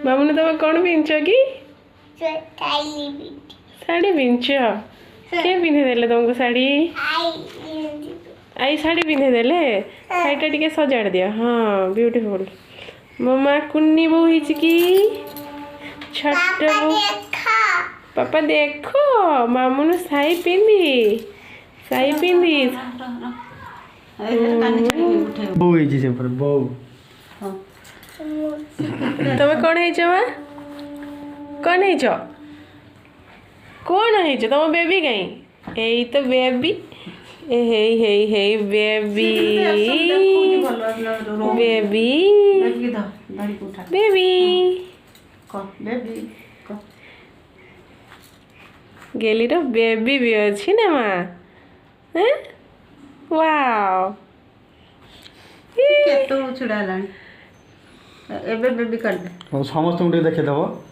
मामुन तुम कौन पिंच कि साड़ी पिंच किए पिंधे देले तुमको साड़ी आई साड़ी पिंधे देले साड़ीटा टिके सजाड़ दिया हाँ ब्यूटीफुल मम्मा कुन्नी बो हिच की छोट बो पापा देखो मामुन साई पिंधी बो हिची से पर बो तमे कौन है मा कौन है कौन है तुम बेबी कहीं यही तो बेबी हे बेबी गेली रो बेबी भी अच्छी ना माँ हैं वाओ केतो छुड़ा लानी एबे बेबी कर दे समस्त देखे दब